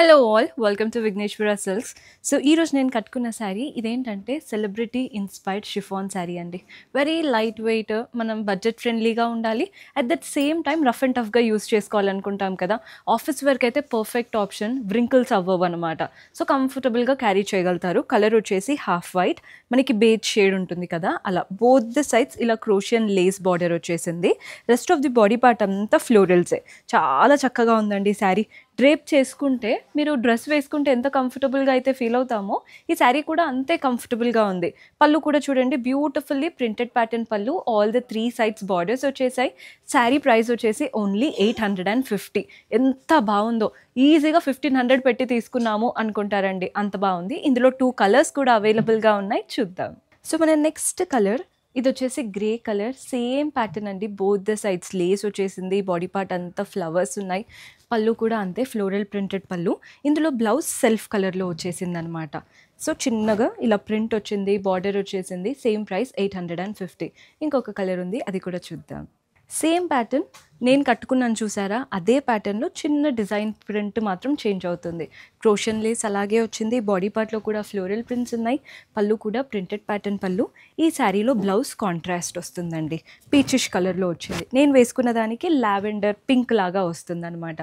Hello all welcome to Vighneshwara silks. So ఈరోజు నేను కట్టుకున్న శారీ ఇదేంటంటే సెలబ్రిటీ ఇన్స్పైర్డ్ షిఫాన్ శారీ అండి. వెరీ లైట్ వెయిట్, మనం బడ్జెట్ ఫ్రెండ్లీగా ఉండాలి, at that same time rough and టఫ్గా యూస్ చేసుకోవాలనుకుంటాం కదా. ఆఫీస్ వర్క్ అయితే పర్ఫెక్ట్ ఆప్షన్, వ్రింకిల్స్ అవ్వవు అనమాట. సో కంఫర్టబుల్గా క్యారీ చేయగలుగుతారు. కలర్ వచ్చేసి హాఫ్ వైట్, మనకి బేజ్ షేడ్ ఉంటుంది కదా, అలా బోత్ ద సైడ్స్ ఇలా క్రోషియన్ లేస్ బార్డర్ వచ్చేసింది. Rest of the body part అంతా ఫ్లోరల్సే. చాలా చక్కగా ఉందండి శారీ. డ్రేప్ చేసుకుంటే మీరు డ్రెస్ వేసుకుంటే ఎంత కంఫర్టబుల్గా అయితే ఫీల్ అవుతామో ఈ శారీ కూడా అంతే కంఫర్టబుల్గా ఉంది. పళ్ళు కూడా చూడండి, బ్యూటిఫుల్లీ ప్రింటెడ్ ప్యాటర్న్ పళ్ళు, ఆల్ ద 3 సైడ్స్ బార్డర్స్ వచ్చేసాయి. శారీ ప్రైస్ వచ్చేసి ఓన్లీ 850. ఎంత బాగుందో, ఈజీగా 1500 పెట్టి తీసుకున్నాము అనుకుంటారండి, అంత బాగుంది. ఇందులో 2 కలర్స్ కూడా అవైలబుల్గా ఉన్నాయి, చూద్దాం. సో మన నెక్స్ట్ కలర్ ఇది వచ్చేసి గ్రే కలర్, సేమ్ ప్యాటర్న్ అండి. బోత్ ద సైడ్స్ లేస్ వచ్చేసింది, బాడీ పార్ట్ అంతా ఫ్లవర్స్ ఉన్నాయి. పళ్ళు కూడా అంతే, ఫ్లోరల్ ప్రింటెడ్ పళ్ళు. ఇందులో బ్లౌజ్ సెల్ఫ్ కలర్లో వచ్చేసింది అనమాట. సో చిన్నగా ఇలా ప్రింట్ వచ్చింది, బార్డర్ వచ్చేసింది. Same price 850. ఇంకొక కలర్ ఉంది, అది కూడా చూద్దాం. సేమ్ ప్యాటర్న్ నేను కట్టుకున్నాను చూసారా, అదే ప్యాటర్న్లో చిన్న డిజైన్ ప్రింట్ మాత్రం చేంజ్ అవుతుంది. క్రోషన్ లేస్ అలాగే వచ్చింది, బాడీ పార్ట్లో కూడా ఫ్లోరల్ ప్రింట్స్ ఉన్నాయి. పళ్ళు కూడా ప్రింటెడ్ ప్యాటర్న్ పళ్ళు. ఈ శారీలో బ్లౌజ్ కాంట్రాస్ట్ వస్తుందండి, పీచిష్ కలర్లో వచ్చింది. నేను వేసుకున్న దానికి లావెండర్ పింక్ లాగా వస్తుందన్నమాట.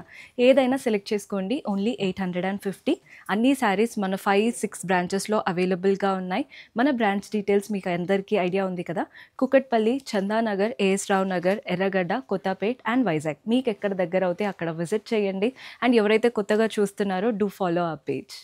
ఏదైనా సెలెక్ట్ చేసుకోండి, ఓన్లీ 850. అన్ని శారీస్ మన 5-6 బ్రాంచెస్లో అవైలబుల్గా ఉన్నాయి. మన బ్రాంచ్ డీటెయిల్స్ మీకు అందరికీ ఐడియా ఉంది కదా. కుకట్పల్లి, చందానగర్, ఏఎస్ రావు నగర్, ఎర్రగడ్డ, కొత్తపేట్ అండ్ వైజాగ్. మీకు ఎక్కడ దగ్గర అవుతే అక్కడ విజిట్ చేయండి. అండ్ ఎవరైతే కొత్తగా చూస్తున్నారో డూ ఫాలో అవర్ పేజ్.